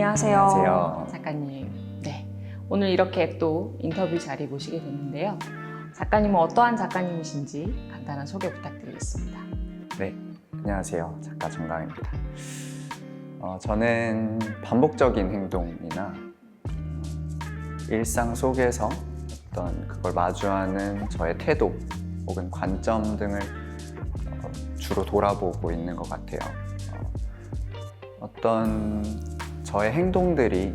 안녕하세요. 안녕하세요. 작가님. 네, 오늘 이렇게 또 인터뷰 자리 모시게 됐는데요. 작가님은 어떠한 작가님이신지 간단한 소개 부탁드리겠습니다. 네, 안녕하세요. 작가 정강입니다. 저는 반복적인 행동이나 일상 속에서 어떤 그걸 마주하는 저의 태도 혹은 관점 등을 주로 돌아보고 있는 것 같아요. 어떤 저의 행동들이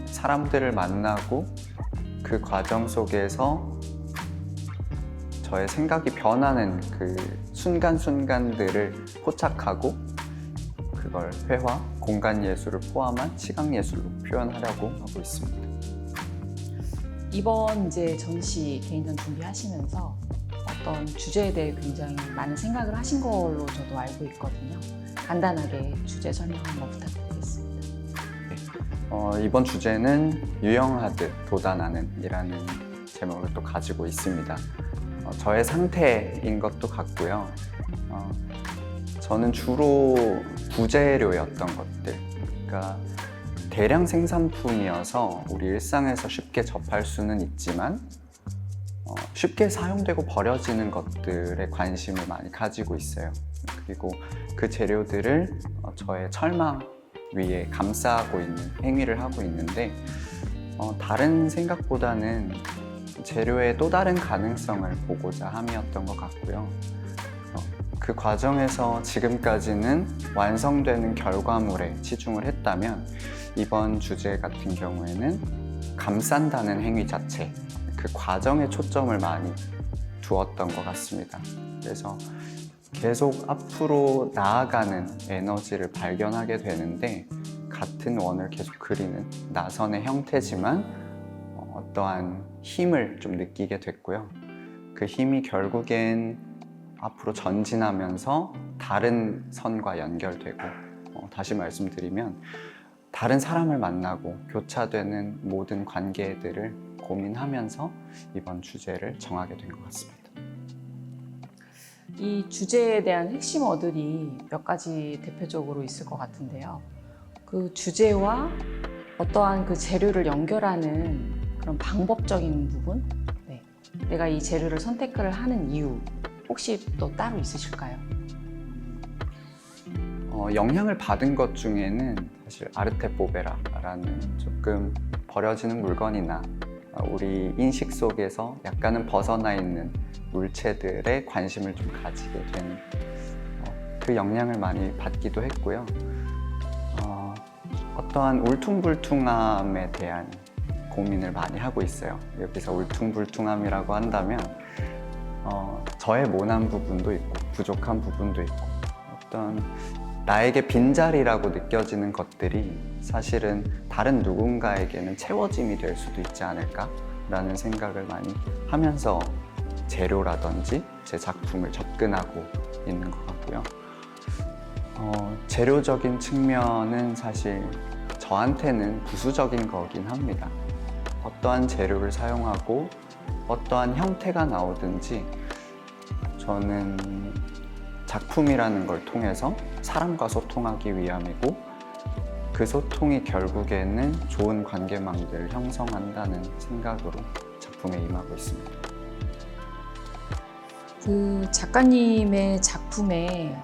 사람들을 만나고 그 과정 속에서 저의 생각이 변하는 그 순간순간들을 포착하고 그걸 회화, 공간 예술을 포함한 시각 예술로 표현하려고 하고 있습니다. 이번 이제 전시 개인전 준비하시면서 어떤 주제에 대해 굉장히 많은 생각을 하신 걸로 저도 알고 있거든요. 간단하게 주제 설명 한번 부탁드리겠습니다. 이번 주제는 유영하듯 돋아나는 이라는 제목을 또 가지고 있습니다. 저의 상태인 것도 같고요. 저는 주로 부재료였던 것들, 그러니까 대량 생산품이어서 우리 일상에서 쉽게 접할 수는 있지만 쉽게 사용되고 버려지는 것들에 관심을 많이 가지고 있어요. 그리고 그 재료들을 저의 철망 위에 감싸고 있는 행위를 하고 있는데 다른 생각보다는 재료의 또 다른 가능성을 보고자 함이었던 것 같고요. 그 과정에서 지금까지는 완성되는 결과물에 치중을 했다면 이번 주제 같은 경우에는 감싼다는 행위 자체, 그 과정에 초점을 많이 두었던 것 같습니다. 그래서 계속 앞으로 나아가는 에너지를 발견하게 되는데 같은 원을 계속 그리는 나선의 형태지만 어떠한 힘을 좀 느끼게 됐고요. 그 힘이 결국엔 앞으로 전진하면서 다른 선과 연결되고 다시 말씀드리면 다른 사람을 만나고 교차되는 모든 관계들을 고민하면서 이번 주제를 정하게 된 것 같습니다. 이 주제에 대한 핵심 어들이 몇 가지 대표적으로 있을 것 같은데요. 그 주제와 어떠한 그 재료를 연결하는 그런 방법적인 부분, 네. 내가 이 재료를 선택을 하는 이유, 혹시 또 따로 있으실까요? 영향을 받은 것 중에는 사실 아르테 보베라라는 조금 버려지는 물건이나 우리 인식 속에서 약간은 벗어나 있는 물체들에 관심을 좀 가지게 된 그 영향을 많이 받기도 했고요. 어떠한 울퉁불퉁함에 대한 고민을 많이 하고 있어요. 여기서 울퉁불퉁함이라고 한다면 저의 모난 부분도 있고 부족한 부분도 있고 어떤 나에게 빈자리라고 느껴지는 것들이 사실은 다른 누군가에게는 채워짐이 될 수도 있지 않을까라는 생각을 많이 하면서 재료라든지 제 작품을 접근하고 있는 것 같고요. 재료적인 측면은 사실 저한테는 부수적인 거긴 합니다. 어떠한 재료를 사용하고 어떠한 형태가 나오든지 저는 작품이라는 걸 통해서 사람과 소통하기 위함이고 그 소통이 결국에는 좋은 관계망들을 형성한다는 생각으로 작품에 임하고 있습니다. 그 작가님의 작품에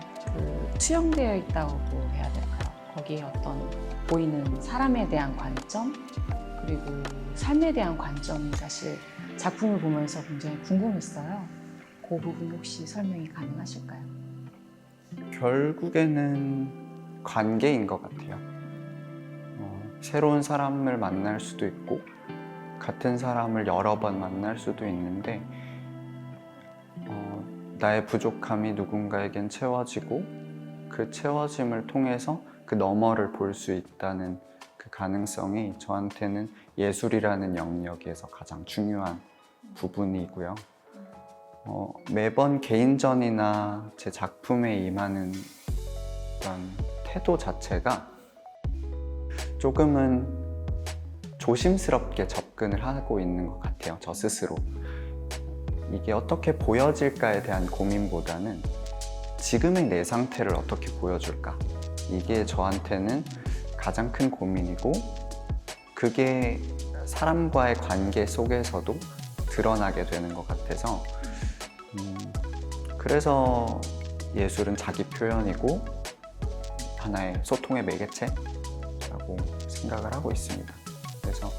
투영되어 있다고 해야 될까요? 거기에 어떤 보이는 사람에 대한 관점 그리고 삶에 대한 관점이 사실 작품을 보면서 굉장히 궁금했어요. 그 부분 혹시 설명이 가능하실까요? 결국에는 관계인 것 같아요. 새로운 사람을 만날 수도 있고 같은 사람을 여러 번 만날 수도 있는데 나의 부족함이 누군가에겐 채워지고 그 채워짐을 통해서 그 너머를 볼 수 있다는 그 가능성이 저한테는 예술이라는 영역에서 가장 중요한 부분이고요. 매번 개인전이나 제 작품에 임하는 어떤 태도 자체가 조금은 조심스럽게 접근을 하고 있는 것 같아요, 저 스스로. 이게 어떻게 보여질까에 대한 고민보다는 지금의 내 상태를 어떻게 보여줄까? 이게 저한테는 가장 큰 고민이고 그게 사람과의 관계 속에서도 드러나게 되는 것 같아서 그래서 예술은 자기 표현이고 하나의 소통의 매개체라고 생각을 하고 있습니다. 그래서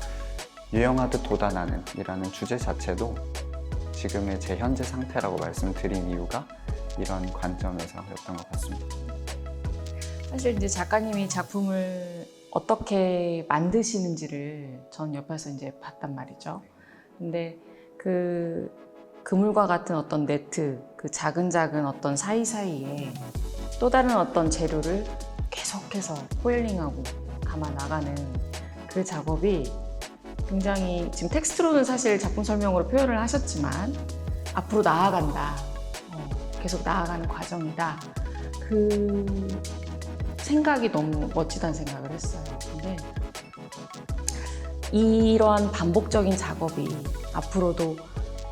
유영하듯 도다 나는 이라는 주제 자체도 지금의 제 현재 상태라고 말씀드린 이유가 이런 관점에서였던 것 같습니다. 사실 이제 작가님이 작품을 어떻게 만드시는지를 전 옆에서 이제 봤단 말이죠. 근데 그 그물과 같은 어떤 네트, 그 작은 어떤 사이사이에 또 다른 어떤 재료를 계속해서 포일링하고 감아 나가는 그 작업이 굉장히 지금 텍스트로는 사실 작품 설명으로 표현을 하셨지만 앞으로 나아간다, 계속 나아가는 과정이다. 그 생각이 너무 멋지다는 생각을 했어요. 근데 이러한 반복적인 작업이 앞으로도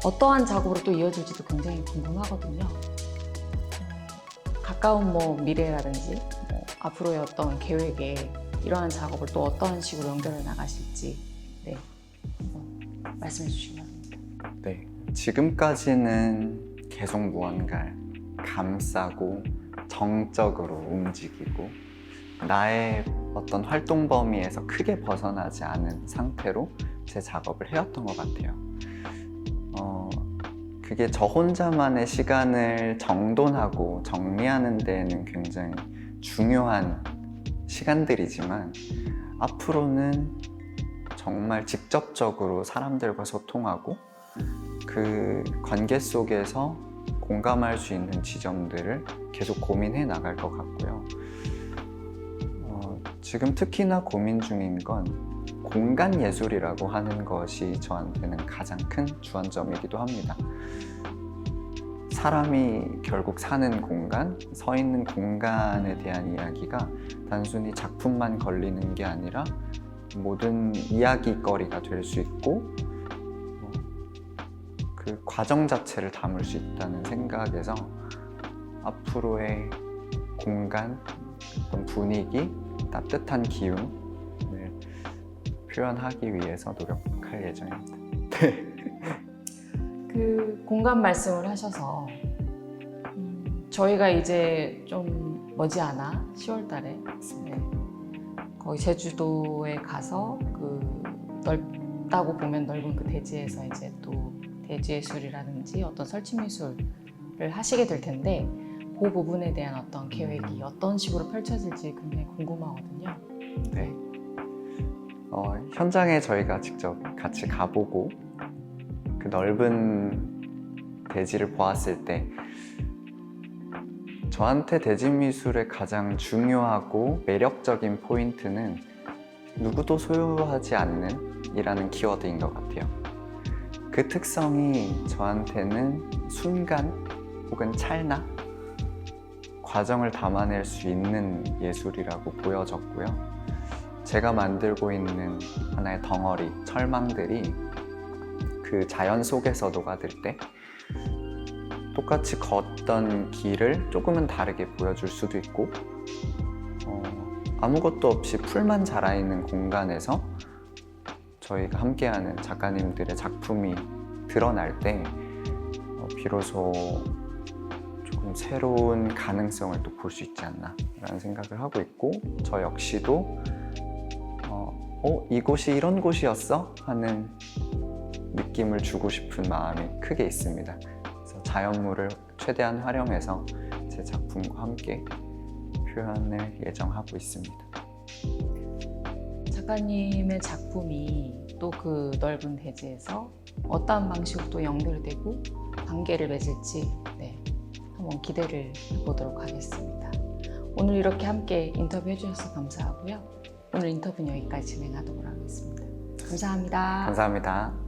어떠한 작업으로 또 이어질지도 굉장히 궁금하거든요. 가까운 미래라든지 앞으로의 어떤 계획에 이러한 작업을 또 어떤 식으로 연결해 나가실지 한번 말씀해 주시면. 네, 지금까지는 계속 무언가를 감싸고 정적으로 움직이고 나의 어떤 활동 범위에서 크게 벗어나지 않은 상태로 제 작업을 해왔던 것 같아요. 그게 저 혼자만의 시간을 정돈하고 정리하는 데에는 굉장히 중요한 시간들이지만 앞으로는 정말 직접적으로 사람들과 소통하고 그 관계 속에서 공감할 수 있는 지점들을 계속 고민해 나갈 것 같고요. 지금 특히나 고민 중인 건 공간 예술이라고 하는 것이 저한테는 가장 큰 주안점이기도 합니다. 사람이 결국 사는 공간, 서 있는 공간에 대한 이야기가 단순히 작품만 걸리는 게 아니라 모든 이야기거리가 될 수 있고 그 과정 자체를 담을 수 있다는 생각에서 앞으로의 공간, 어떤 분위기, 따뜻한 기운을 표현하기 위해서 노력할 예정입니다. 그 공간 말씀을 하셔서 저희가 이제 좀 머지않아 10월 달에 거기 제주도에 가서 그 넓다고 보면 넓은 그 대지에서 이제 또 대지예술이라든지 어떤 설치미술을 하시게 될 텐데 그 부분에 대한 어떤 계획이 어떤 식으로 펼쳐질지 굉장히 궁금하거든요. 네. 현장에 저희가 직접 같이 가보고 그 넓은 대지를 보았을 때 저한테 대지미술의 가장 중요하고 매력적인 포인트는 누구도 소유하지 않는 이라는 키워드인 것 같아요. 그 특성이 저한테는 순간 혹은 찰나 과정을 담아낼 수 있는 예술이라고 보여졌고요. 제가 만들고 있는 하나의 덩어리, 철망들이 그 자연 속에서 녹아들 때 똑같이 걷던 길을 조금은 다르게 보여줄 수도 있고 아무것도 없이 풀만 자라있는 공간에서 저희가 함께하는 작가님들의 작품이 드러날 때 비로소 조금 새로운 가능성을 또 볼 수 있지 않나 라는 생각을 하고 있고 저 역시도 이곳이 이런 곳이었어? 하는 느낌을 주고 싶은 마음이 크게 있습니다. 그래서 자연물을 최대한 활용해서 제 작품과 함께 표현을 예정하고 있습니다. 작가님의 작품이 또 그 넓은 대지에서 어떠한 방식으로 또 연결되고 관계를 맺을지 한번 기대를 해보도록 하겠습니다. 오늘 이렇게 함께 인터뷰해 주셔서 감사하고요. 오늘 인터뷰는 여기까지 진행하도록 하겠습니다. 감사합니다. 감사합니다.